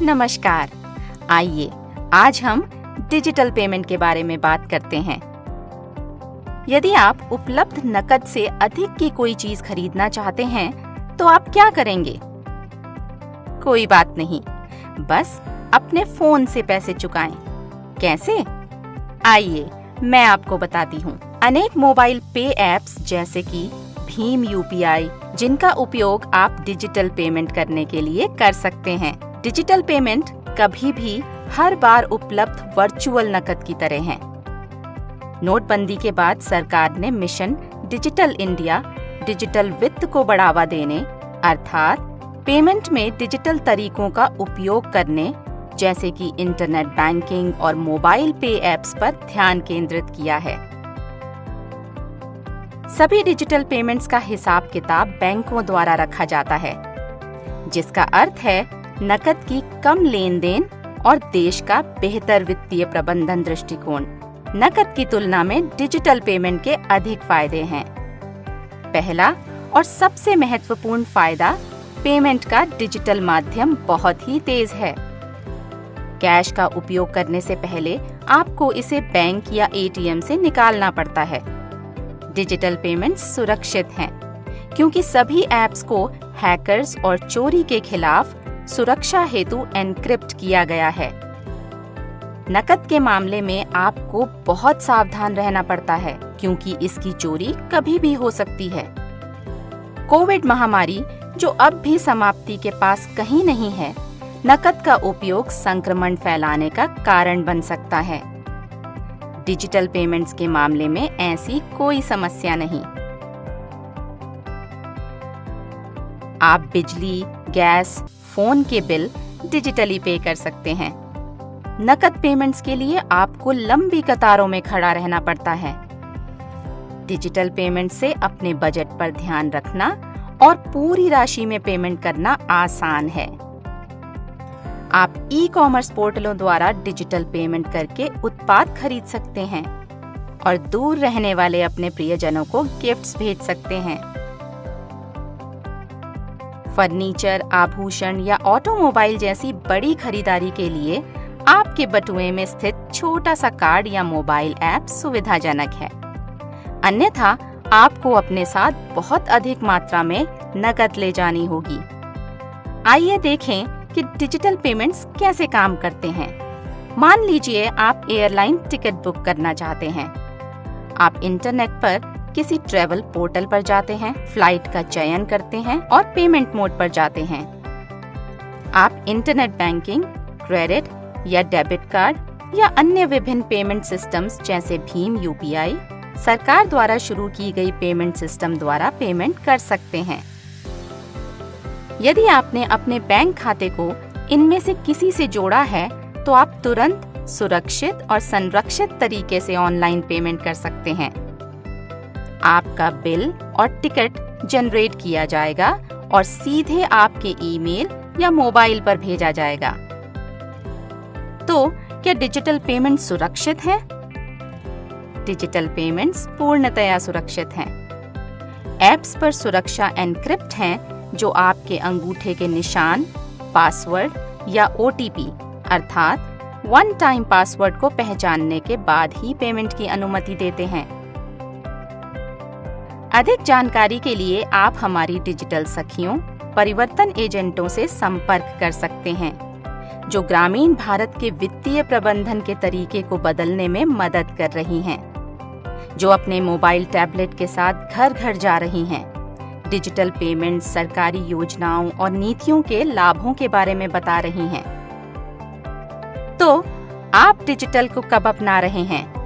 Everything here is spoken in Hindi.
नमस्कार। आइए आज हम डिजिटल पेमेंट के बारे में बात करते हैं। यदि आप उपलब्ध नकद से अधिक की कोई चीज खरीदना चाहते हैं तो आप क्या करेंगे? कोई बात नहीं, बस अपने फोन से पैसे चुकाएं। कैसे? आइए मैं आपको बताती हूँ। अनेक मोबाइल पे ऐप्स जैसे कि भीम यूपीआई, जिनका उपयोग आप डिजिटल पेमेंट करने के लिए कर सकते हैं। डिजिटल पेमेंट कभी भी हर बार उपलब्ध वर्चुअल नकद की तरह है। नोटबंदी के बाद सरकार ने मिशन डिजिटल इंडिया, डिजिटल वित्त को बढ़ावा देने अर्थात पेमेंट में डिजिटल तरीकों का उपयोग करने जैसे कि इंटरनेट बैंकिंग और मोबाइल पे ऐप्स पर ध्यान केंद्रित किया है। सभी डिजिटल पेमेंट्स का हिसाब किताब बैंकों द्वारा रखा जाता है, जिसका अर्थ है नकद की कम लेन देन और देश का बेहतर वित्तीय प्रबंधन दृष्टिकोण। नकद की तुलना में डिजिटल पेमेंट के अधिक फायदे हैं। पहला और सबसे महत्वपूर्ण फायदा, पेमेंट का डिजिटल माध्यम बहुत ही तेज है। कैश का उपयोग करने से पहले आपको इसे बैंक या एटीएम से निकालना पड़ता है। डिजिटल पेमेंट्स सुरक्षित हैं, क्योंकि सभी ऐप्स को हैकर्स और चोरी के खिलाफ सुरक्षा हेतु एन्क्रिप्ट किया गया है। नकद के मामले में आपको बहुत सावधान रहना पड़ता है, क्योंकि इसकी चोरी कभी भी हो सकती है। कोविड महामारी, जो अब भी समाप्ति के पास कहीं नहीं है, नकद का उपयोग संक्रमण फैलाने का कारण बन सकता है। डिजिटल पेमेंट्स के मामले में ऐसी कोई समस्या नहीं। आप बिजली, गैस, फोन के बिल डिजिटली पे कर सकते हैं। नकद पेमेंट्स के लिए आपको लंबी कतारों में खड़ा रहना पड़ता है। डिजिटल पेमेंट से अपने बजट पर ध्यान रखना और पूरी राशि में पेमेंट करना आसान है। आप ई-कॉमर्स पोर्टलों द्वारा डिजिटल पेमेंट करके उत्पाद खरीद सकते हैं और दूर रहने वाले अपने प्रियजनों को गिफ्ट्स भेज सकते हैं। फर्नीचर, आभूषण या ऑटोमोबाइल जैसी बड़ी खरीदारी के लिए आपके बटुए में स्थित छोटा सा कार्ड या मोबाइल ऐप सुविधाजनक है। अन्यथा आपको अपने साथ बहुत अधिक मात्रा में नकद ले जानी होगी। आइए देखें कि डिजिटल पेमेंट्स कैसे काम करते हैं। मान लीजिए आप एयरलाइन टिकट बुक करना चाहते हैं। आप इंटरनेट पर किसी ट्रैवल पोर्टल पर जाते हैं, फ्लाइट का चयन करते हैं और पेमेंट मोड पर जाते हैं। आप इंटरनेट बैंकिंग, क्रेडिट या डेबिट कार्ड या अन्य विभिन्न पेमेंट सिस्टम्स जैसे भीम यूपीआई, सरकार द्वारा शुरू की गई पेमेंट सिस्टम द्वारा पेमेंट कर सकते हैं। यदि आपने अपने बैंक खाते को इनमें से किसी से जोड़ा है, तो आप तुरंत सुरक्षित और संरक्षित तरीके से ऑनलाइन पेमेंट कर सकते हैं। आपका बिल और टिकट जनरेट किया जाएगा और सीधे आपके ईमेल या मोबाइल पर भेजा जाएगा। तो क्या डिजिटल पेमेंट सुरक्षित है? डिजिटल पेमेंट्स पूर्णतया सुरक्षित हैं। ऐप्स पर सुरक्षा एन्क्रिप्ट हैं, जो आपके अंगूठे के निशान, पासवर्ड या ओटीपी अर्थात वन टाइम पासवर्ड को पहचानने के बाद ही पेमेंट की अनुमति देते हैं। अधिक जानकारी के लिए आप हमारी डिजिटल सखियों, परिवर्तन एजेंटों से संपर्क कर सकते हैं, जो ग्रामीण भारत के वित्तीय प्रबंधन के तरीके को बदलने में मदद कर रही हैं, जो अपने मोबाइल टैबलेट के साथ घर घर जा रही हैं, डिजिटल पेमेंट, सरकारी योजनाओं और नीतियों के लाभों के बारे में बता रही हैं। तो आप डिजिटल को कब अपना रहे हैं?